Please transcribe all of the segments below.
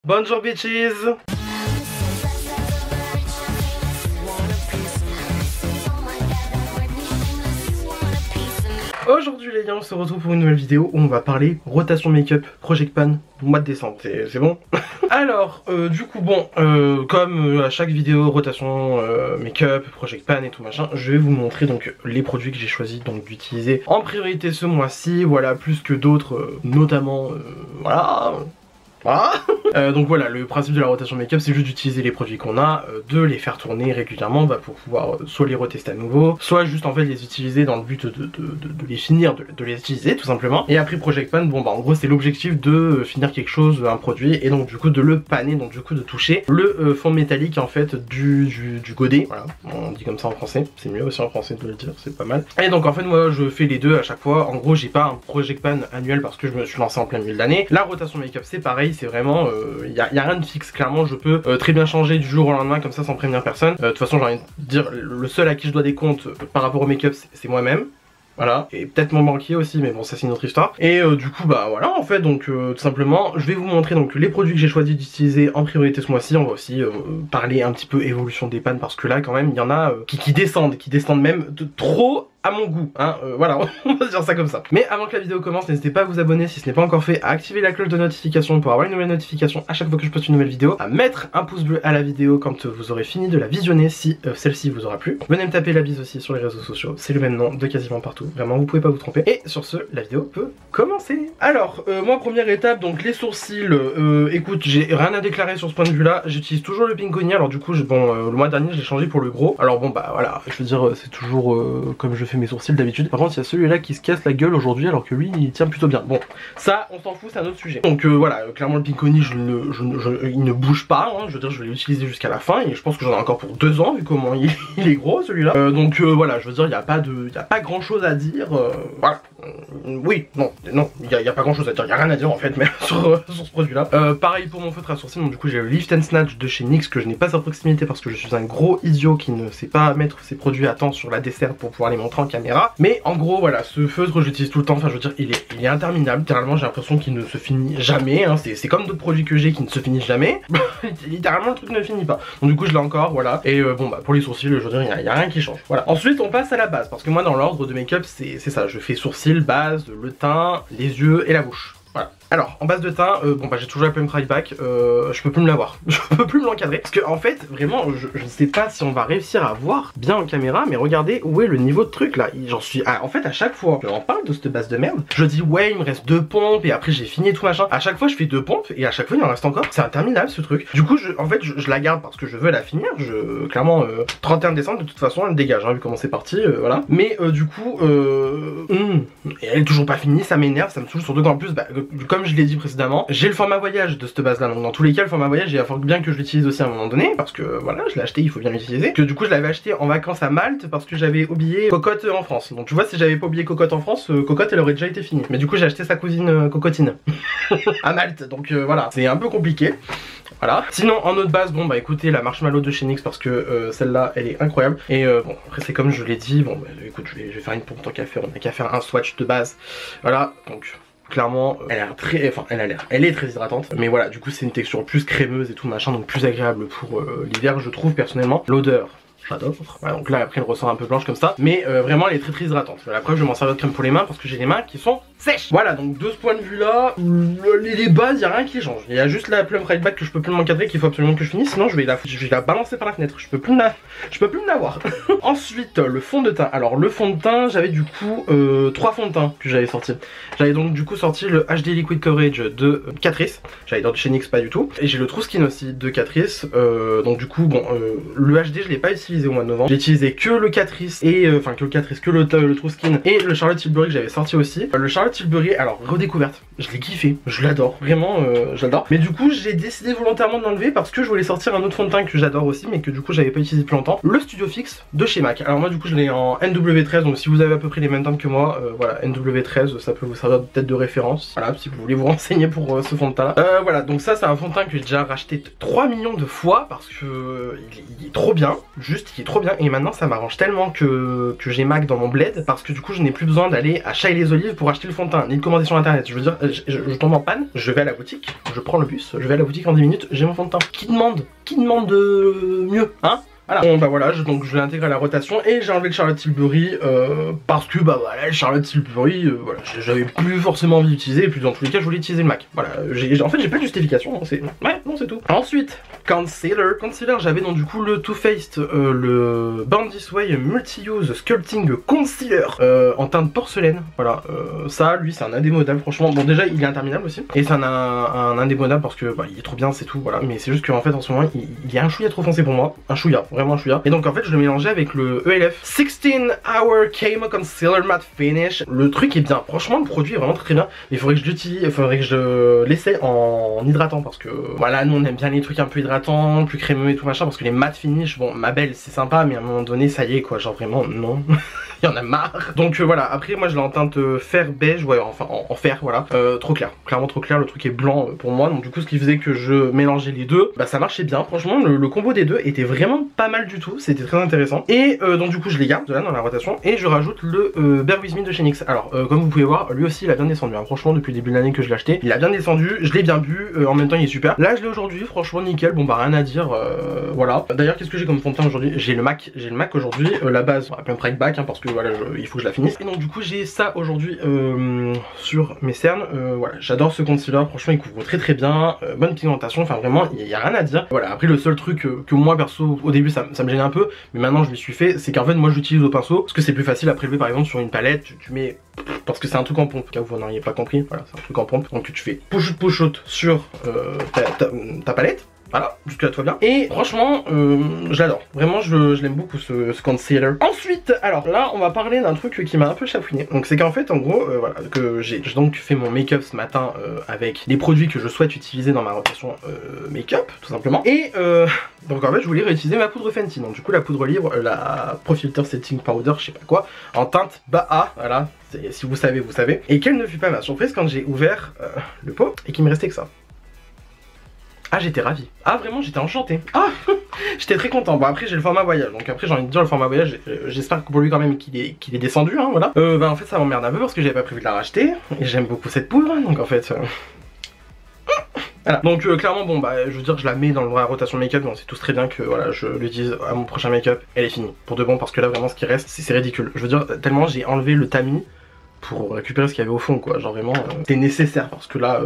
Bonjour bitches. Aujourd'hui les gars, on se retrouve pour une nouvelle vidéo où on va parler rotation make-up Project Pan mois de décembre, c'est bon. Alors du coup bon, comme à chaque vidéo rotation make-up, Project Pan et tout machin, je vais vous montrer donc les produits que j'ai choisi donc d'utiliser en priorité ce mois-ci, voilà, plus que d'autres, notamment voilà. Donc voilà, le principe de la rotation make-up c'est juste d'utiliser les produits qu'on a, de les faire tourner régulièrement pour pouvoir soit les retester à nouveau, soit juste en fait les utiliser dans le but de les finir, de les utiliser tout simplement. Et après Project Pan, bon bah en gros c'est l'objectif de finir quelque chose, un produit, et donc du coup de le panner, donc du coup de toucher le fond métallique en fait du godet, voilà, on dit comme ça en français, c'est mieux aussi en français de le dire, c'est pas mal. Et donc en fait moi je fais les deux à chaque fois, en gros j'ai pas un Project Pan annuel parce que je me suis lancé en plein milieu de l'année. La rotation make-up c'est pareil, c'est vraiment, y a rien de fixe, clairement je peux très bien changer du jour au lendemain comme ça sans prévenir personne. De toute façon j'ai envie de dire, le seul à qui je dois des comptes par rapport au make-up c'est moi-même. Voilà, et peut-être mon banquier aussi, mais bon ça c'est une autre histoire. Et du coup bah voilà en fait, donc tout simplement je vais vous montrer donc les produits que j'ai choisi d'utiliser en priorité ce mois-ci. On va aussi parler un petit peu évolution des pannes parce que là quand même il y en a qui descendent même de trop à mon goût, hein, voilà, on va dire ça comme ça. Mais avant que la vidéo commence, n'hésitez pas à vous abonner si ce n'est pas encore fait, à activer la cloche de notification pour avoir une nouvelle notification à chaque fois que je poste une nouvelle vidéo, à mettre un pouce bleu à la vidéo quand vous aurez fini de la visionner si celle-ci vous aura plu. Venez me taper la bise aussi sur les réseaux sociaux, c'est le même nom de quasiment partout, vraiment vous pouvez pas vous tromper. Et sur ce, la vidéo peut commencer. Alors, moi première étape, donc les sourcils, écoute, j'ai rien à déclarer sur ce point de vue là, j'utilise toujours le Pinkoni, alors du coup, bon, le mois dernier je l'ai changé pour le gros, alors bon bah voilà, je veux dire, c'est toujours comme je fais mes sourcils d'habitude. Par contre il y a celui-là qui se casse la gueule aujourd'hui alors que lui il tient plutôt bien. Bon ça on s'en fout, c'est un autre sujet. Donc voilà, clairement le Pinkoni il ne bouge pas, hein. Je veux dire je vais l'utiliser jusqu'à la fin et je pense que j'en ai encore pour 2 ans vu comment il est gros celui-là. Donc voilà, je veux dire il n'y a pas grand chose à dire, voilà. Oui, non, il y a pas grand chose à dire, il n'y a rien à dire en fait mais sur ce produit là. Pareil pour mon feutre à sourcils, donc du coup j'ai le Lift and Snatch de chez NYX que je n'ai pas à proximité parce que je suis un gros idiot qui ne sait pas mettre ses produits à temps sur la dessert pour pouvoir les montrer en caméra. Mais en gros voilà, ce feutre j'utilise tout le temps, enfin je veux dire il est interminable, littéralement j'ai l'impression qu'il ne se finit jamais, hein. C'est comme d'autres produits que j'ai qui ne se finissent jamais. Littéralement le truc ne finit pas. Donc du coup je l'ai encore, voilà. Et bon bah pour les sourcils je veux dire il y a rien qui change. Voilà. Ensuite on passe à la base, parce que moi dans l'ordre de make-up c'est ça, je fais sourcils, base, le teint, les yeux et la bouche. Voilà. Alors, en base de teint, bon bah j'ai toujours la Plum Pride Pack, je peux plus me l'avoir, je peux plus me l'encadrer. Parce que en fait, vraiment, je ne sais pas si on va réussir à voir bien en caméra, mais regardez où est le niveau de truc là. J'en suis, en fait à chaque fois, on parle de cette base de merde, je dis ouais il me reste 2 pompes et après j'ai fini tout machin. À chaque fois je fais 2 pompes et à chaque fois il en reste encore, c'est interminable ce truc. Du coup en fait je la garde parce que je veux la finir, clairement 31 décembre de toute façon elle dégage, hein, vu comment c'est parti, voilà. Mais du coup, elle est toujours pas finie, ça m'énerve, ça me saoule, surtout qu'en plus, bah, comme je l'ai dit précédemment, j'ai le format voyage de cette base là, donc dans tous les cas le format voyage il faut bien que je l'utilise aussi à un moment donné parce que voilà je l'ai acheté, il faut bien l'utiliser. Que du coup je l'avais acheté en vacances à Malte parce que j'avais oublié Cocotte en France. Donc tu vois, si j'avais pas oublié Cocotte en France, Cocotte elle aurait déjà été finie. Mais du coup j'ai acheté sa cousine Cocotine à Malte, donc voilà, c'est un peu compliqué. Voilà. Sinon en autre base, bon bah écoutez la Marshmallow de chez NYX parce que celle-là elle est incroyable. Et bon après c'est comme je l'ai dit, bon bah écoute je vais faire une pompe tant qu'à faire, on a qu'à faire un swatch de base. Voilà, donc clairement elle est très hydratante, mais voilà du coup c'est une texture plus crémeuse et tout machin, donc plus agréable pour l'hiver je trouve personnellement. L'odeur j'adore, voilà, donc là après elle ressort un peu blanche comme ça, mais vraiment elle est très hydratante. La preuve je vais m'en servir de crème pour les mains parce que j'ai les mains qui sont sèches. Voilà, donc de ce point de vue là, les bases, il n'y a rien qui change. Il y a juste la Plum Pride Pack que je peux plus m'encadrer, qu'il faut absolument que je finisse, sinon je vais la balancer par la fenêtre, je peux plus me l'avoir. Ensuite le fond de teint, alors le fond de teint j'avais du coup 3 fonds de teint que j'avais sorti. J'avais donc du coup sorti le HD Liquid Coverage de Catrice, j'avais dans chez NYX pas du tout, et j'ai le True Skin aussi de Catrice, donc du coup bon le HD je l'ai pas utilisé au mois de novembre, j'ai utilisé que le Catrice et que le True Skin et le Charlotte Tilbury que j'avais sorti aussi. Le Charlotte Tilbury, alors redécouverte, je l'ai kiffé, je l'adore, vraiment j'adore. Mais du coup j'ai décidé volontairement de l'enlever parce que je voulais sortir un autre fond de teint que j'adore aussi mais que du coup j'avais pas utilisé depuis longtemps, le Studio Fix de chez MAC. Alors moi du coup je l'ai en NW13, donc si vous avez à peu près les mêmes teintes que moi, voilà, NW13 ça peut vous servir peut-être de référence, voilà, si vous voulez vous renseigner pour ce fond de teint là. Voilà, donc ça c'est un fond de teint que j'ai déjà racheté 3 millions de fois parce que il est trop bien, juste juste il est trop bien et maintenant ça m'arrange tellement que j'ai MAC dans mon bled parce que du coup je n'ai plus besoin d'aller à Chat-les-Olives pour acheter le fond de teint ni de commander sur internet. Je veux dire, je tombe en panne, je vais à la boutique, je prends le bus, je vais à la boutique en 10 minutes, j'ai mon fond de teint. Qui demande de mieux, hein? Voilà. Bon bah voilà, donc je l'ai intégré à la rotation et j'ai enlevé le Charlotte Tilbury parce que bah voilà, le Charlotte Tilbury, voilà, j'avais plus forcément envie d'utiliser et puis dans tous les cas je voulais utiliser le MAC. Voilà, en fait j'ai pas de justification, c'est ouais, non c'est tout. Ensuite, concealer, j'avais donc du coup le Too Faced, le Born This Way Multi-Use Sculpting Concealer en teinte porcelaine. Voilà, ça lui c'est un indémodable franchement. Bon déjà il est interminable aussi et c'est un indémodable parce que bah il est trop bien c'est tout voilà. Mais c'est juste qu'en fait en ce moment il y a un chouïa trop foncé pour moi, un chouïa. Vraiment un chouïa. Et donc en fait je le mélangeais avec le ELF 16 Hour Camo Concealer Matte Finish. Le truc est bien, franchement le produit est vraiment très bien. Mais il faudrait que je l'utilise, il faudrait que je l'essaie en hydratant parce que voilà nous on aime bien les trucs un peu hydratants, plus crémeux et tout machin parce que les matte finish, bon ma belle c'est sympa mais à un moment donné ça y est quoi, genre vraiment non. Il y en a marre. Donc voilà, après moi je l'ai en teinte fer beige, ouais enfin en fer voilà, trop clair, clairement trop clair, le truc est blanc pour moi. Donc du coup ce qui faisait que je mélangeais les deux, bah ça marchait bien, franchement le combo des deux était vraiment pas mal du tout, c'était très intéressant. Et donc du coup je les garde là dans la rotation et je rajoute le Bear With Me de chez NYX. Alors comme vous pouvez voir, lui aussi il a bien descendu, hein. Franchement depuis le début de l'année que je l'ai acheté, il a bien descendu, je l'ai bien bu, en même temps il est super. Là je l'ai aujourd'hui, franchement nickel, bon bah rien à dire, voilà. D'ailleurs qu'est-ce que j'ai comme fond de teint aujourd'hui? J'ai le MAC aujourd'hui, la base, plein break back hein, parce que voilà il faut que je la finisse. Et donc du coup j'ai ça aujourd'hui sur mes cernes, voilà j'adore ce concealer, franchement il couvre très très bien, bonne pigmentation, enfin vraiment il n'y a rien à dire. Voilà après le seul truc que moi perso au début ça me gênait un peu, mais maintenant je m'y suis fait, c'est qu'en fait moi j'utilise au pinceau, parce que c'est plus facile à prélever par exemple sur une palette, tu mets, parce que c'est un truc en pompe, au cas où vous n'auriez pas compris, voilà c'est un truc en pompe, donc tu fais push out sur ta palette. Voilà, jusque là tout va bien. Et franchement, je l'adore. Vraiment, je l'aime beaucoup ce concealer. Ensuite, alors là, on va parler d'un truc qui m'a un peu chafouiné. Donc c'est qu'en fait, en gros, voilà, que j'ai donc fait mon make-up ce matin avec les produits que je souhaite utiliser dans ma rotation make-up, tout simplement. Et donc en fait, je voulais réutiliser ma poudre Fenty. Donc du coup, la poudre libre, la Pro Filter Setting Powder, je sais pas quoi, en teinte Baha, voilà. Si vous savez, vous savez. Et quelle ne fut pas ma surprise quand j'ai ouvert le pot et qu'il me restait que ça. Ah j'étais ravi. Ah vraiment j'étais enchanté. Ah j'étais très content. Bon après j'ai le format voyage. Donc après j'ai envie de dire le format voyage. J'espère que pour lui quand même qu'il est descendu hein, voilà. Bah en fait ça m'emmerde un peu parce que j'avais pas prévu de la racheter. Et j'aime beaucoup cette poudre. Donc en fait voilà. Donc clairement bon bah je veux dire je la mets dans la rotation make-up. On sait tous très bien que voilà je l'utilise à mon prochain make-up. Elle est finie. Pour de bon parce que là vraiment ce qui reste c'est ridicule. Je veux dire tellement j'ai enlevé le tamis pour récupérer ce qu'il y avait au fond quoi. Genre vraiment c'était nécessaire parce que là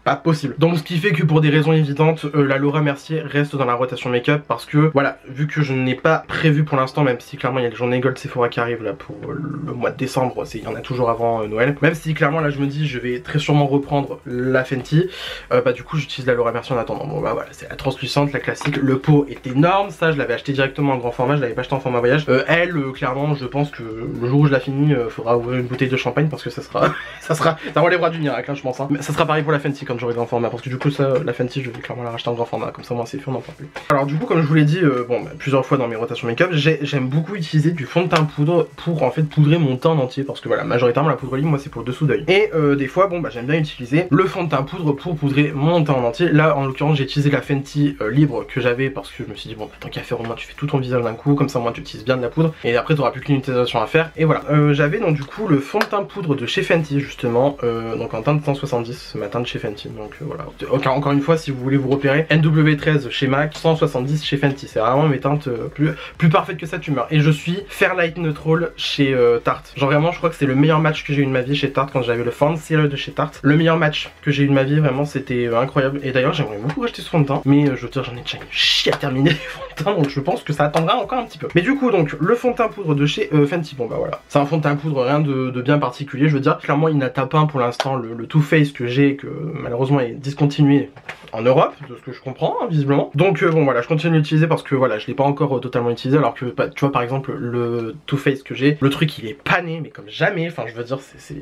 pas possible. Donc ce qui fait que pour des raisons évidentes, la Laura Mercier reste dans la rotation make-up parce que voilà, vu que je n'ai pas prévu pour l'instant, même si clairement il y a les journées Gold Sephora qui arrivent là pour le mois de décembre, il y en a toujours avant Noël, même si clairement là je me dis je vais très sûrement reprendre la Fenty, bah du coup j'utilise la Laura Mercier en attendant. Bon bah voilà, c'est la translucente, la classique, le pot est énorme, ça je l'avais acheté directement en grand format, je l'avais pas acheté en format voyage. Elle, clairement je pense que le jour où je la finis, faudra ouvrir une bouteille de champagne parce que ça sera, ça relèvera du miracle hein, je pense hein. Mais ça sera pareil pour la Fenty quand j'aurai grand format parce que du coup ça la Fenty je vais clairement la racheter en grand format comme ça moi c'est fait on n'en parle plus. Alors du coup comme je vous l'ai dit bon bah, plusieurs fois dans mes rotations make-up j'aime beaucoup utiliser du fond de teint poudre pour en fait poudrer mon teint en entier parce que voilà majoritairement la poudre libre moi c'est pour le dessous d'œil et des fois bon bah j'aime bien utiliser le fond de teint poudre pour poudrer mon teint en entier. Là en l'occurrence j'ai utilisé la Fenty libre que j'avais parce que je me suis dit bon bah, tant qu'à faire au moins tu fais tout ton visage d'un coup comme ça au moins tu utilises bien de la poudre et après tu auras plus qu'une utilisation à faire et voilà. J'avais donc du coup le fond de teint poudre de chez Fenty justement donc en teinte 170 ce matin de chez Fenty donc voilà. Encore une fois si vous voulez vous repérer NW13 chez MAC 170 chez Fenty c'est vraiment mes teintes plus parfaites que ça tu meurs et je suis Fairlight Neutral chez Tarte. Genre vraiment je crois que c'est le meilleur match que j'ai eu de ma vie chez Tarte quand j'avais le Concealer de chez Tarte. Le meilleur match que j'ai eu de ma vie vraiment c'était incroyable et d'ailleurs j'aimerais beaucoup acheter ce fond de teint mais je veux dire j'en ai déjà une chier à terminer les fonds de teint donc je pense que ça attendra encore un petit peu. Mais du coup donc le fond de teint poudre de chez Fenty bon bah voilà c'est un fond de teint poudre rien de bien particulier je veux dire clairement il n'a pas pour l'instant le Too Faced que j'ai que malheureusement est discontinué en Europe de ce que je comprends hein, visiblement donc bon voilà je continue d'utiliser parce que voilà je l'ai pas encore totalement utilisé alors que bah, tu vois par exemple le Too Faced que j'ai le truc il est pané mais comme jamais enfin je veux dire c'est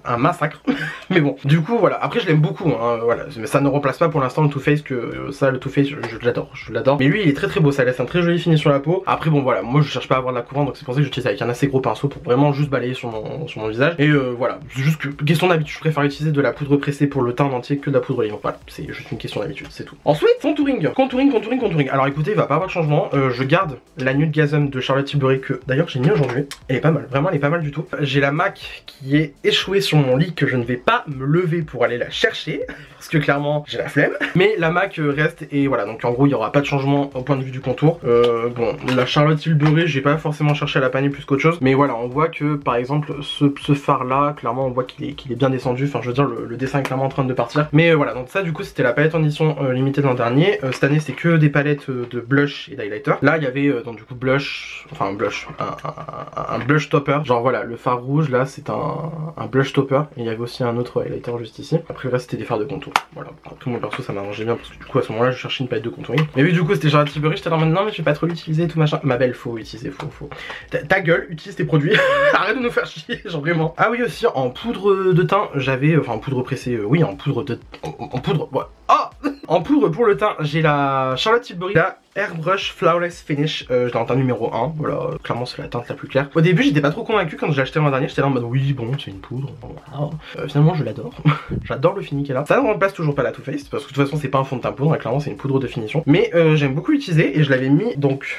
un massacre mais bon du coup voilà après je l'aime beaucoup hein, voilà mais ça ne remplace pas pour l'instant le Too Faced que ça le Too Faced je l'adore mais lui il est très beau ça laisse un très joli fini sur la peau. Après bon voilà moi je cherche pas à avoir de la couvrance donc c'est pour ça que j'utilise avec un assez gros pinceau pour vraiment juste balayer sur mon visage et voilà juste que question d'habitude je préfère utiliser de la poudre pressée pour le teint en entier que de la poudre libre voilà c'est juste juste une question d'habitude, c'est tout. Ensuite, contouring. Alors écoutez, il va pas avoir de changement. Je garde la Nude Gasm de Charlotte Tilbury que d'ailleurs j'ai mis aujourd'hui. Elle est pas mal, vraiment elle est pas mal du tout. J'ai la MAC qui est échouée sur mon lit que je ne vais pas me lever pour aller la chercher parce que clairement j'ai la flemme. Mais la MAC reste et voilà, donc en gros il n'y aura pas de changement au point de vue du contour. Bon, la Charlotte Tilbury, j'ai pas forcément cherché à la panier plus qu'autre chose. Mais voilà, on voit que par exemple ce phare là, clairement on voit qu'il est bien descendu. Enfin je veux dire le dessin est clairement en train de partir. Mais voilà, donc ça du coup c'était la palette en édition limitée de l'an dernier. Cette année c'est que des palettes de blush et d'highlighter. Là il y avait donc du coup blush, enfin un blush topper. Genre voilà, le phare rouge là c'est un blush topper. Et il y avait aussi un autre highlighter juste ici. Après le reste c'était des fards de contour. Voilà, tout mon perso ça m'arrangeait bien parce que du coup à ce moment là je cherchais une palette de contouring. Mais vu du coup c'était Charlotte Tilbury, j'étais là en mode non mais je vais pas trop l'utiliser et tout machin. Ma belle, faut utiliser, faut. Ta gueule, utilise tes produits. Arrête de nous faire chier, genre vraiment. Ah oui aussi en poudre de teint, j'avais, enfin en poudre pressée, oui en poudre de... En poudre, ouais. Ah en poudre pour le teint, j'ai la Charlotte Tilbury, la Airbrush Flawless Finish, je l'ai en teint numéro 1, voilà, clairement c'est la teinte la plus claire. Au début j'étais pas trop convaincu quand je l'ai acheté l'an dernier, j'étais là en mode oui bon c'est une poudre, voilà. Finalement je l'adore, j'adore le fini qu'elle a. Ça ne remplace toujours pas la Too Faced, parce que de toute façon c'est pas un fond de teint poudre, clairement c'est une poudre de finition. Mais j'aime beaucoup l'utiliser et je l'avais mis donc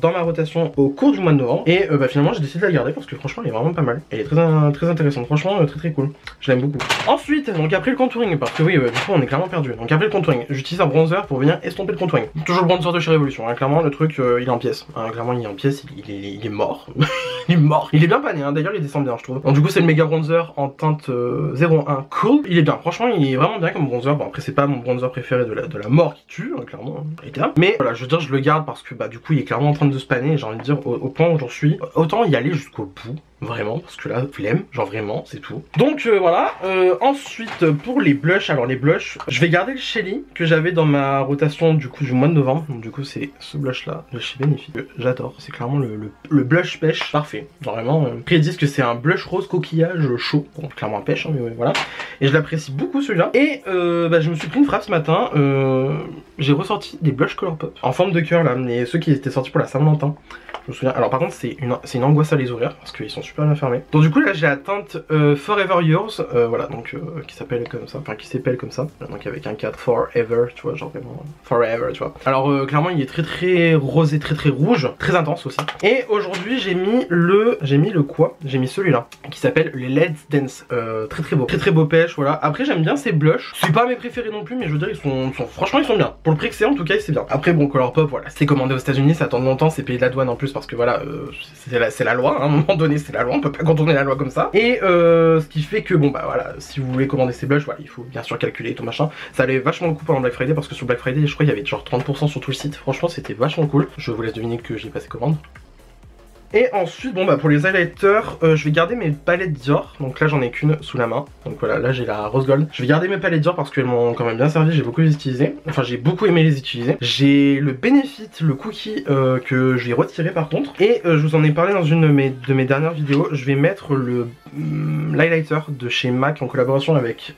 dans ma rotation au cours du mois de novembre. Et finalement j'ai décidé de la garder parce que franchement elle est vraiment pas mal. Elle est très intéressante, franchement très cool, je l'aime beaucoup. Ensuite, donc après le contouring, parce que oui du coup on est clairement perdu. Donc après le contouring, j'utilise un bronzer pour venir estomper le contouring. Toujours le bronzer de chez Révolution, hein. Clairement le truc il est en pièces, hein. Clairement il est en pièces, il est mort. Il est mort. Il est bien pané, hein. D'ailleurs il descend bien je trouve. Donc du coup c'est le méga bronzer en teinte 01 cool. Il est bien, franchement il est vraiment bien comme bronzer. Bon après c'est pas mon bronzer préféré de la mort qui tue, hein, clairement. Mais voilà, je veux dire je le garde parce que bah du coup il est clairement en train de se paner et j'ai envie de dire au point où j'en suis, autant y aller jusqu'au bout. Vraiment, parce que là, flemme, genre vraiment, c'est tout. Donc voilà, ensuite pour les blushs, alors les blushs, je vais garder le Shelly que j'avais dans ma rotation du coup du mois de novembre. Donc du coup c'est ce blush là, de chez Benefit, j'adore, c'est clairement le blush pêche parfait. Genre vraiment, après ils disent que c'est un blush rose coquillage chaud, donc clairement pêche, hein, mais ouais, voilà. Et je l'apprécie beaucoup celui-là. Et bah, je me suis pris une frappe ce matin, j'ai ressorti des blush Colourpop en forme de cœur là, mais ceux qui étaient sortis pour la Saint-Valentin. Je me souviens, alors par contre c'est une angoisse à les ouvrir parce qu'ils sont super bien fermés. Donc du coup là j'ai la teinte Forever Yours, voilà donc qui s'appelle comme ça, enfin qui s'appelle comme ça. Donc avec un 4 Forever, tu vois, genre vraiment Forever, tu vois. Alors clairement il est très rosé, très rouge, très intense aussi. Et aujourd'hui j'ai mis le quoi? J'ai mis celui-là qui s'appelle les Let's Dance, très beau pêche, voilà. Après j'aime bien ces blushs, c'est pas mes préférés non plus mais je veux dire franchement ils sont bien. Pour le prix que c'est en tout cas c'est bien. Après bon Colourpop voilà, c'est commandé aux États-Unis, ça attend longtemps, c'est payé de la douane en plus parce que voilà, c'est la loi, hein, à un moment donné c'est la loi, on peut pas contourner la loi comme ça. Et ce qui fait que bon bah voilà, si vous voulez commander ces blushs, voilà, il faut bien sûr calculer tout machin. Ça allait vachement le coup pendant Black Friday parce que sur Black Friday je crois qu'il y avait genre 30% sur tout le site, franchement c'était vachement cool. Je vous laisse deviner que j'ai passé commande. Et ensuite, bon bah pour les highlighters, je vais garder mes palettes Dior. Donc là j'en ai qu'une sous la main. Donc voilà, là j'ai la rose gold. Je vais garder mes palettes Dior parce qu'elles m'ont quand même bien servi, j'ai beaucoup les utilisé. Enfin j'ai beaucoup aimé les utiliser. J'ai le Benefit, le cookie que je vais retirer par contre. Et je vous en ai parlé dans une de mes dernières vidéos. Je vais mettre l'highlighter de chez MAC en collaboration avec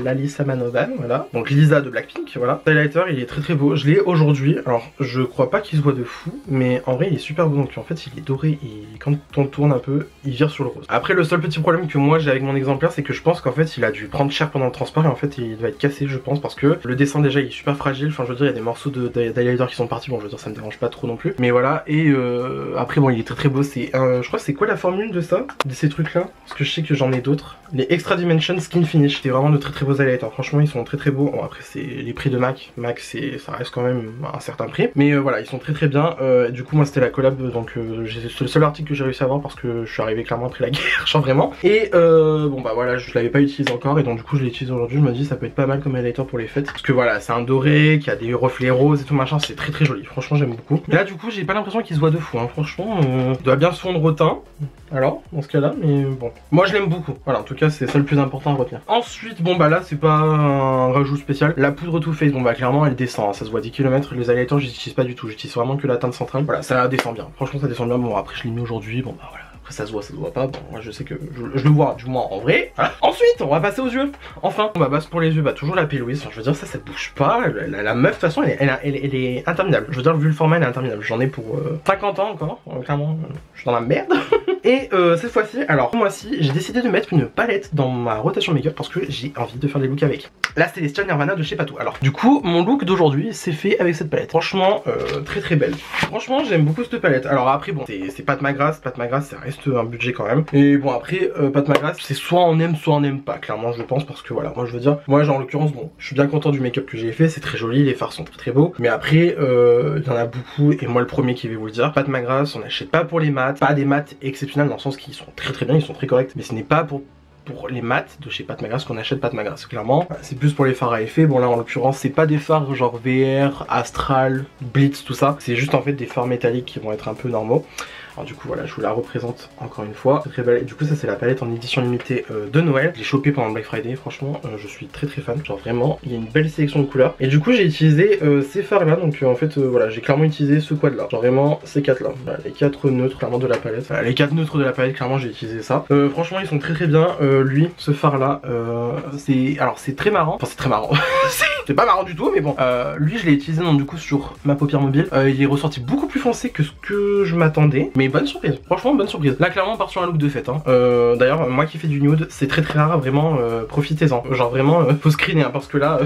Lalisa Manovan, voilà. Donc Lisa de Blackpink, voilà. Ce highlighter il est très beau. Je l'ai aujourd'hui. Alors je crois pas qu'il se voit de fou, mais en vrai il est super beau. Donc en fait il est doré et quand on tourne un peu il vire sur le rose. Après le seul petit problème que moi j'ai avec mon exemplaire c'est que je pense qu'en fait il a dû prendre cher pendant le transport et en fait il va être cassé je pense parce que le dessin déjà il est super fragile, enfin je veux dire il y a des morceaux d'highlighter qui sont partis, bon je veux dire ça me dérange pas trop non plus mais voilà. Et après bon il est très beau, c'est je crois que c'est quoi la formule de ça, de ces trucs là, parce que je sais que j'en ai d'autres, les Extra Dimension Skin Finish, c'est vraiment de très beaux highlighters, franchement ils sont très beaux. Bon après c'est les prix de MAC ça reste quand même un certain prix mais voilà ils sont très bien. Du coup moi c'était la collab donc c'est le seul article que j'ai réussi à avoir parce que je suis arrivé clairement après la guerre, genre vraiment. Et bon bah voilà, je l'avais pas utilisé encore et donc du coup je l'ai utilisé aujourd'hui. Je me dis ça peut être pas mal comme highlighter pour les fêtes parce que voilà c'est un doré qui a des reflets roses et tout machin, c'est très joli, franchement j'aime beaucoup. Et là du coup j'ai pas l'impression qu'il se voit de fou, hein. Franchement doit bien se fondre au teint alors dans ce cas là, mais bon moi je l'aime beaucoup, voilà en tout cas c'est ça le plus important à retenir. Ensuite bon bah là c'est pas un rajout spécial, la poudre Too Faced, bon bah clairement elle descend, hein. Ça se voit 10 km, les highlighters j'utilise pas du tout, j'utilise vraiment que la teinte centrale, voilà ça descend bien, franchement ça descend bien. Bon après je l'ai mis aujourd'hui, bon bah voilà. Après ça se voit pas, bon moi je sais que je le vois du moins en vrai, voilà. Ensuite on va passer aux yeux, enfin on va base pour les yeux, bah toujours la P. Louise, enfin, je veux dire ça bouge pas, la meuf de toute façon elle est interminable, je veux dire vu le format elle est interminable, j'en ai pour 50 ans encore, clairement je suis dans la merde. Et cette fois-ci, alors ce mois-ci, j'ai décidé de mettre une palette dans ma rotation make-up parce que j'ai envie de faire des looks avec. La Celestial Nirvana de chez Patou. Alors du coup, mon look d'aujourd'hui c'est fait avec cette palette. Franchement, très très belle. Franchement, j'aime beaucoup cette palette. Alors après, bon, c'est Pat McGrath. Pat McGrath, ça reste un budget quand même. Et bon, après, Pat McGrath, c'est soit on aime, soit on n'aime pas. Clairement, je pense, parce que voilà, moi je veux dire, moi genre en l'occurrence, bon, je suis bien content du make-up que j'ai fait. C'est très joli, les fards sont très très beaux. Mais après, il y en a beaucoup. Et moi, le premier qui vais vous le dire, Pat McGrath, on n'achète pas pour les mats. Pas des mats exceptionnels dans le sens qu'ils sont très très bien, ils sont très corrects. Mais ce n'est pas pour les mats de chez Pat McGrath qu'on achète Pat McGrath, clairement. C'est plus pour les fards à effet. Bon là en l'occurrence c'est pas des fards genre VR, Astral, Blitz, tout ça. C'est juste en fait des fards métalliques qui vont être un peu normaux. Alors du coup voilà, je vous la représente encore une fois, c'est très belle. Et du coup ça c'est la palette en édition limitée de Noël. Je l'ai chopée pendant le Black Friday, franchement je suis très très fan. Genre vraiment, il y a une belle sélection de couleurs. Et du coup j'ai utilisé ces fards là, donc en fait voilà, j'ai clairement utilisé ce quad là. Genre vraiment ces 4 là, voilà, les 4 neutres clairement de la palette. Voilà, les 4 neutres de la palette, clairement j'ai utilisé ça. Franchement ils sont très très bien. Lui, ce phare là, c'est très marrant. Enfin c'est très marrant. C'est pas marrant du tout, mais bon. Lui je l'ai utilisé donc du coup sur ma paupière mobile. Il est ressorti beaucoup plus foncé que ce que je m'attendais. Mais bonne surprise, franchement bonne surprise. Là clairement on part sur un look de fête hein. D'ailleurs moi qui fais du nude, c'est très très rare, vraiment profitez-en. Genre vraiment faut screener hein, parce que là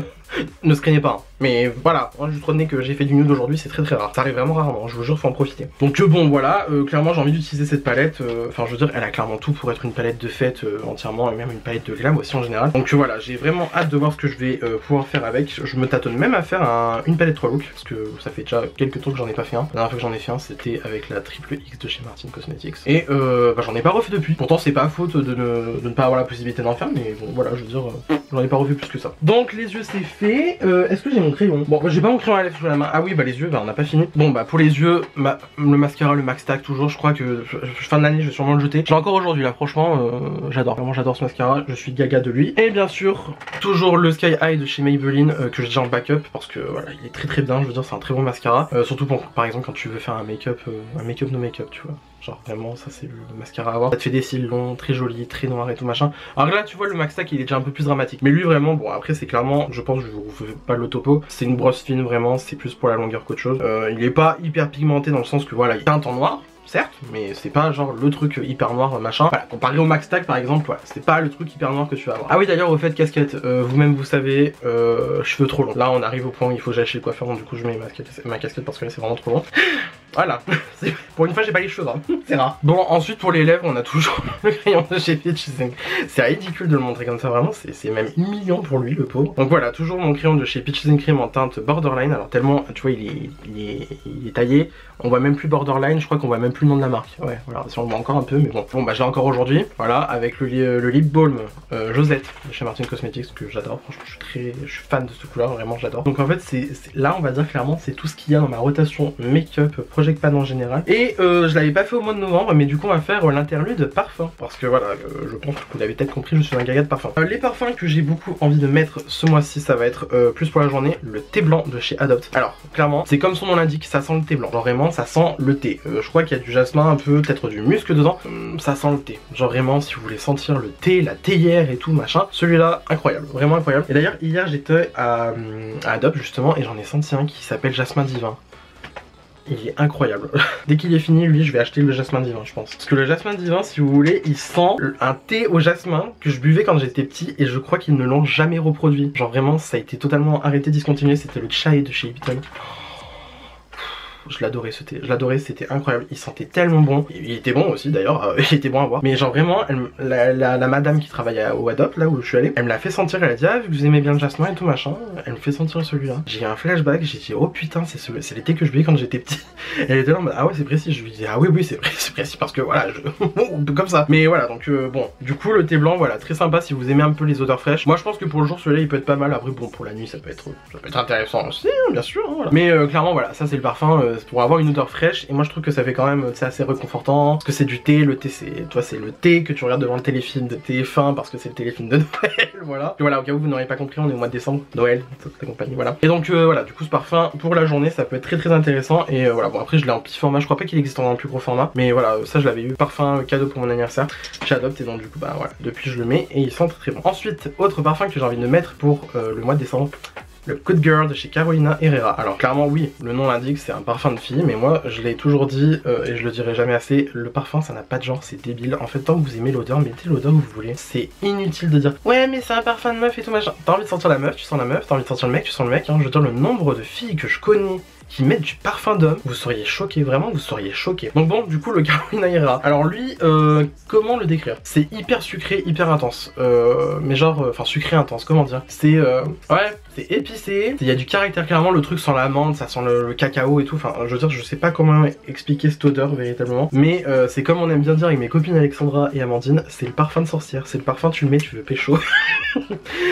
ne screenez pas hein. Mais voilà, moi juste retenez que j'ai fait du nude aujourd'hui, c'est très très rare. Ça arrive vraiment rarement, je vous jure, faut en profiter. Donc bon voilà, clairement j'ai envie d'utiliser cette palette. Enfin je veux dire, elle a clairement tout pour être une palette de fête entièrement, et même une palette de glam aussi en général. Donc voilà, j'ai vraiment hâte de voir ce que je vais pouvoir faire avec. Je me tâtonne même à faire une palette 3 looks, parce que ça fait déjà quelques temps que j'en ai pas fait un. La dernière fois que j'en ai fait un, c'était avec la triple X de chez Martin Cosmetics. Et j'en ai pas refait depuis. Pourtant c'est pas faute de ne pas avoir la possibilité d'en faire, mais bon voilà, je veux dire, j'en ai pas refait plus que ça. Donc les yeux c'est fait. Est-ce que j'ai mon crayon? Bon, j'ai pas mon crayon à lèvres sous la main. Ah oui, bah les yeux, bah on n'a pas fini. Bon bah pour les yeux, le mascara, le Max Tack toujours, je crois que fin de l'année je vais sûrement le jeter. J'ai encore aujourd'hui là, franchement, j'adore. Vraiment j'adore ce mascara, je suis gaga de lui. Et bien sûr, toujours le Sky High de chez Maybelline que j'ai en backup parce que voilà, il est très très bien, je veux dire, c'est un très bon mascara. Surtout pour, par exemple quand tu veux faire un make-up no make-up, tu vois. Genre vraiment ça c'est le mascara à avoir. Ça te fait des cils longs, très jolis, très noirs et tout machin. Alors là tu vois le Max Tack il est déjà un peu plus dramatique. Mais lui vraiment, bon après c'est clairement, je pense que je vous fais pas le topo. C'est une brosse fine vraiment, c'est plus pour la longueur qu'autre chose. Il est pas hyper pigmenté dans le sens que voilà, il teinte en noir. Certes, mais c'est pas genre le truc hyper noir machin. Voilà, comparé au Max Tack par exemple, voilà, c'est pas le truc hyper noir que tu vas avoir. Ah oui d'ailleurs au fait casquette, vous-même vous savez, cheveux trop longs. Là on arrive au point où il faut que j'aille chez le coiffeur, donc du coup je mets ma casquette parce que là c'est vraiment trop long. Voilà, pour une fois j'ai pas les cheveux, hein. C'est rare. Bon ensuite pour les lèvres on a toujours le crayon de chez Peach. C'est ridicule de le montrer comme ça vraiment, c'est même humiliant pour lui le pauvre. Donc voilà, toujours mon crayon de chez Peach Cream en teinte borderline. Alors tellement, tu vois il est taillé, on voit même plus borderline, je crois qu'on voit même plus le nom de la marque. Ouais voilà, si on le voit encore un peu mais bon. Bon bah j'ai encore aujourd'hui, voilà, avec le lip balm Josette de chez Martin Cosmetics que j'adore. Franchement je suis fan de cette couleur, vraiment j'adore. Donc en fait là on va dire clairement c'est tout ce qu'il y a dans ma rotation make-up Project Pan en général. Et je l'avais pas fait au mois de novembre, mais du coup on va faire l'interlude parfum. Parce que voilà, je pense que vous l'avez peut-être compris, je suis un gaga de parfum. Les parfums que j'ai beaucoup envie de mettre ce mois-ci, ça va être plus pour la journée, le thé blanc de chez Adopt. Alors clairement, c'est comme son nom l'indique, ça sent le thé blanc. Genre vraiment, ça sent le thé. Je crois qu'il y a du jasmin, un peu, peut-être du musc dedans. Ça sent le thé. Genre vraiment, si vous voulez sentir le thé, la théière et tout machin, celui-là, incroyable, vraiment incroyable. Et d'ailleurs, hier j'étais à Adopt justement et j'en ai senti un qui s'appelle Jasmin Divin. Il est incroyable. Dès qu'il est fini, lui, je vais acheter le jasmin divin, je pense. Parce que le jasmin divin, si vous voulez, il sent un thé au jasmin que je buvais quand j'étais petit et je crois qu'ils ne l'ont jamais reproduit. Genre vraiment, ça a été totalement arrêté, discontinué. C'était le chai de chez Vuitton. Je l'adorais ce thé, je l'adorais, c'était incroyable, il sentait tellement bon. Il était bon aussi d'ailleurs, il était bon à voir. Mais genre vraiment, la madame qui travaille au Adopt, là où je suis allé, elle me l'a fait sentir, elle a dit ah vu que vous aimez bien le jasmin et tout machin, elle me fait sentir celui-là. J'ai eu un flashback, j'ai dit oh putain c'est les thés que je buvais quand j'étais petit. Elle était là en mode ah ouais c'est précis, je lui dis ah oui c'est précis parce que voilà, comme ça. Mais voilà donc bon, du coup le thé blanc voilà, très sympa si vous aimez un peu les odeurs fraîches. Moi je pense que pour le jour celui-là il peut être pas mal, après bon pour la nuit ça peut être intéressant aussi, bien sûr, hein, voilà. Mais clairement voilà, ça c'est le parfum pour avoir une odeur fraîche et moi je trouve que ça fait quand même c'est assez réconfortant parce que c'est du thé, le thé c'est toi c'est le thé que tu regardes devant le téléfilm de TF1 parce que c'est le téléfilm de Noël, voilà. Et voilà, au cas où vous n'aurez pas compris, on est au mois de décembre, Noël, toute la compagnie, voilà. Et donc voilà, du coup ce parfum pour la journée ça peut être très intéressant et voilà, bon après je l'ai en petit format, je crois pas qu'il existe en plus gros format, mais voilà, ça je l'avais eu, parfum cadeau pour mon anniversaire, j'adopte et donc du coup bah voilà, depuis je le mais et il sent très bon. Ensuite, autre parfum que j'ai envie de mettre pour le mois de décembre, le Good Girl de chez Carolina Herrera. Alors clairement oui, le nom l'indique, c'est un parfum de fille, mais moi je l'ai toujours dit et je le dirai jamais assez, le parfum ça n'a pas de genre, c'est débile. En fait tant que vous aimez l'odeur, mettez l'odeur que vous voulez. C'est inutile de dire ouais mais c'est un parfum de meuf et tout machin. T'as envie de sentir la meuf, tu sens la meuf, t'as envie de sentir le mec, tu sens le mec. Hein. Je veux dire le nombre de filles que je connais qui mettent du parfum d'homme, vous seriez choqués, vraiment vous seriez choqués. Donc bon, du coup le Carolina Herrera. Alors lui, comment le décrire? C'est hyper sucré, hyper intense. Mais genre, enfin sucré intense, comment dire? C'est, ouais, c'est épicé, il y a du caractère clairement, le truc sent la menthe, ça sent le cacao et tout. Enfin, je veux dire, je sais pas comment expliquer cette odeur véritablement. Mais c'est comme on aime bien dire avec mes copines Alexandra et Amandine, c'est le parfum de sorcière. C'est le parfum, tu le mets, tu veux pécho.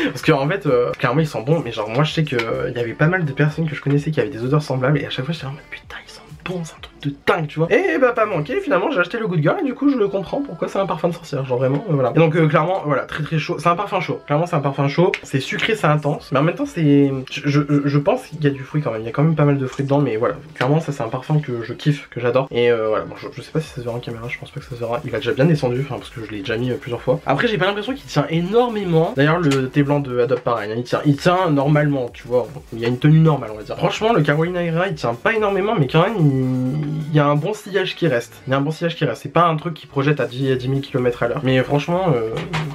Parce que en fait, clairement il sent bon, mais genre moi je sais que il y avait pas mal de personnes que je connaissais qui avaient des odeurs semblables et à chaque fois j'étais en mode putain il sent bon, c'est un truc de dingue tu vois. Et bah pas manqué, finalement j'ai acheté le Good Girl et du coup je le comprends pourquoi c'est un parfum de sorcière, genre vraiment voilà. Et donc clairement voilà, très chaud, c'est un parfum chaud, clairement c'est un parfum chaud, c'est sucré, c'est intense, mais en même temps c'est... Je pense qu'il y a du fruit quand même, il y a quand même pas mal de fruits dedans, mais voilà, clairement ça c'est un parfum que je kiffe, que j'adore. Et voilà, bon, je sais pas si ça se verra en caméra, je pense pas que ça se verra, il va déjà bien descendu, enfin parce que je l'ai déjà mis plusieurs fois. Après j'ai pas l'impression qu'il tient énormément, d'ailleurs le thé blanc de Adobe pareil, hein, il tient normalement, tu vois, il y a une tenue normale on va dire. Franchement le Carolina Herrera il tient pas énormément, mais quand même il y a un bon sillage qui reste, c'est pas un truc qui projette à 10 000 km à l'heure, mais franchement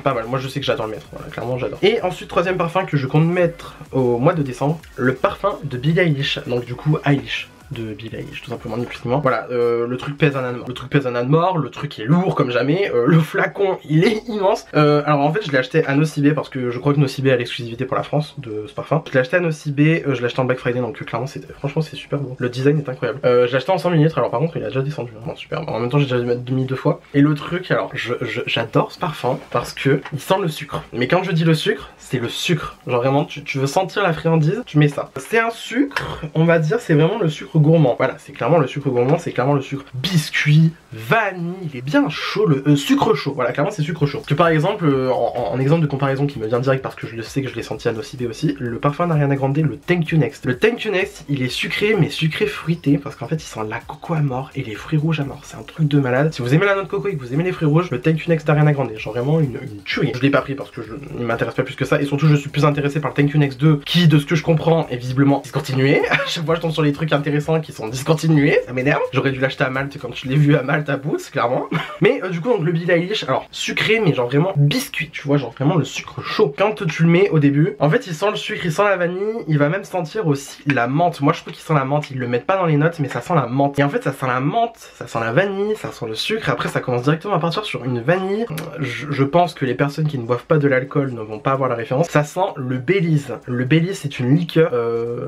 pas mal, moi je sais que j'adore le mettre, voilà, clairement j'adore. Et ensuite troisième parfum que je compte mettre au mois de décembre, le parfum de Billie Eilish, donc du coup Eilish de Billie Eilish, tout simplement ni plus ni moins. Voilà, le truc pèse un âne mort. Le truc pèse un âne mort, le truc est lourd comme jamais, le flacon il est immense. Alors en fait je l'ai acheté à Nocibé parce que je crois que Nocibé a l'exclusivité pour la France de ce parfum. Je l'ai acheté à Nocibé, je l'ai acheté en Black Friday donc clairement franchement c'est super beau. Le design est incroyable. Je l'ai acheté en 100 ml, alors par contre il a déjà descendu, vraiment super. En même temps j'ai déjà dû mettre 2 fois. Et le truc, alors j'adore ce parfum parce que il sent le sucre. Mais quand je dis le sucre, c'est le sucre. Genre vraiment tu veux sentir la friandise, tu mets ça. C'est un sucre, on va dire, c'est vraiment le sucre gourmand. Voilà, c'est clairement le sucre gourmand, c'est clairement le sucre biscuit, vanille, il est bien chaud, le sucre chaud. Voilà, clairement c'est sucre chaud. Que par exemple, en exemple de comparaison qui me vient direct parce que je le sais que je l'ai senti à Nocibé aussi, le parfum d'Ariana Grande, le Thank You Next. Le Thank You Next, il est sucré, mais sucré fruité parce qu'en fait il sent la coco à mort et les fruits rouges à mort. C'est un truc de malade. Si vous aimez la noix de coco et que vous aimez les fruits rouges, le Thank You Next d'Ariana Grande, genre vraiment une tuerie. Je l'ai pas pris parce que il m'intéresse pas plus que ça et surtout je suis plus intéressé par le Thank You Next 2 qui, de ce que je comprends, est visiblement discontinué. À chaque fois je tombe sur les trucs intéressants qui sont discontinués, ça m'énerve. J'aurais dû l'acheter à Malte quand je l'ai vu à Malte à Boots, clairement. Mais du coup donc le Billie Eilish, alors sucré mais genre vraiment biscuit, tu vois, genre vraiment le sucre chaud. Quand tu le mets au début, en fait il sent le sucre, il sent la vanille, il va même sentir aussi la menthe. Moi je trouve qu'il sent la menthe, ils le mettent pas dans les notes mais ça sent la menthe. Et en fait ça sent la menthe, ça sent la vanille, ça sent le sucre, après ça commence directement à partir sur une vanille. Je pense que les personnes qui ne boivent pas de l'alcool ne vont pas avoir la référence. Ça sent le Baileys. Le Baileys c'est une liqueur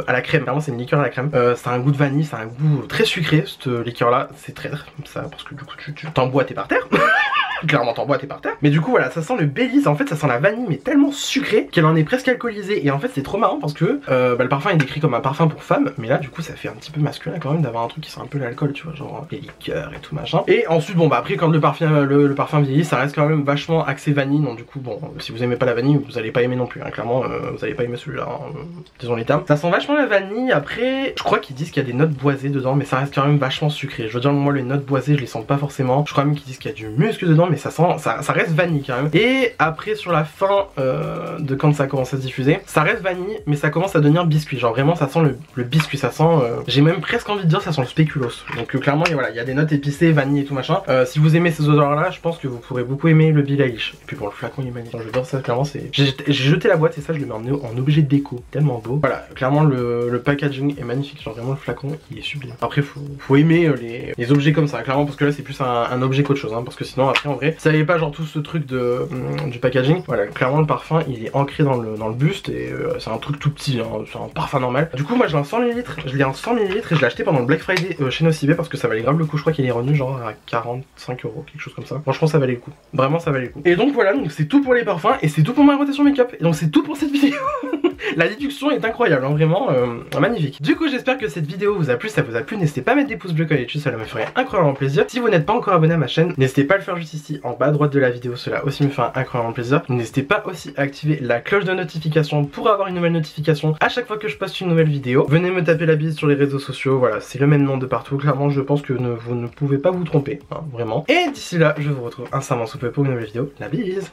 à la crème, vraiment c'est une liqueur à la crème. Ça a un goût de vanille, ça a un goût très sucré cette liqueur là, c'est très ça parce que du coup tu t'emboîtes et par terre. Clairement t'emboîtes et par terre. Mais du coup voilà, ça sent le Baileys, en fait ça sent la vanille mais tellement sucrée qu'elle en est presque alcoolisée. Et en fait c'est trop marrant parce que le parfum est décrit comme un parfum pour femmes, mais là du coup ça fait un petit peu masculin quand même d'avoir un truc qui sent un peu l'alcool, tu vois, genre les liqueurs et tout machin. Et ensuite bon bah après quand le parfum vieillit, ça reste quand même vachement axé vanille, donc du coup bon si vous aimez pas la vanille vous allez pas aimer non plus, hein. Clairement vous allez pas aimer celui-là, hein. Disons les termes. Ça sent vachement la vanille. Après je crois qu'ils disent qu'il y a des notes boisées dedans, mais ça reste quand même vachement sucré. Je veux dire moi les notes boisées je les sens pas forcément. Je crois même qu'ils disent qu'il y a du muscle dedans, mais ça sent, ça reste vanille quand même. Et après sur la fin de quand ça commence à se diffuser, ça reste vanille mais ça commence à devenir biscuit, genre vraiment ça sent le biscuit, ça sent j'ai même presque envie de dire ça sent le spéculoos. Donc clairement voilà, il y a des notes épicées, vanille et tout machin. Si vous aimez ces odeurs là, je pense que vous pourrez beaucoup aimer le Billie Eilish. Et puis bon le flacon il est magnifique, je veux dire ça clairement c'est... J'ai jeté la boîte et ça je le mets en objet de déco, tellement beau. Voilà, clairement le packaging est magnifique, genre vraiment le flacon il est sublime. Après faut aimer les objets comme ça, clairement, parce que là c'est plus un objet qu'autre chose, hein, parce que sinon après en vrai, si ça avait pas genre tout ce truc du packaging, voilà, clairement le parfum il est ancré dans le buste et c'est un truc tout petit, hein, c'est un parfum normal. Du coup moi je l'ai en 100 ml, je l'ai en 100 ml et je l'ai acheté pendant le Black Friday chez Nocibé parce que ça valait grave le coup. Je crois qu'il est revenu genre à 45 €, quelque chose comme ça. Franchement ça valait le coup, vraiment ça valait le coup. Et donc voilà, donc c'est tout pour les parfums et c'est tout pour ma rotation make-up. Et donc c'est tout pour cette vidéo. La déduction est incroyable, hein, vraiment magnifique. Du coup j'espère que cette vidéo vous a plu, ça vous a plu, n'hésitez pas à mettre des pouces bleus comme d'habitude, ça me ferait incroyablement plaisir. Si vous n'êtes pas encore abonné à ma chaîne, n'hésitez pas à le faire juste ici en bas à droite de la vidéo, cela aussi me fait incroyablement plaisir. N'hésitez pas aussi à activer la cloche de notification pour avoir une nouvelle notification à chaque fois que je poste une nouvelle vidéo. Venez me taper la bise sur les réseaux sociaux, voilà, c'est le même nom de partout, clairement je pense que vous ne pouvez pas vous tromper, hein, vraiment. Et d'ici là, je vous retrouve incessamment sous peu pour une nouvelle vidéo, la bise.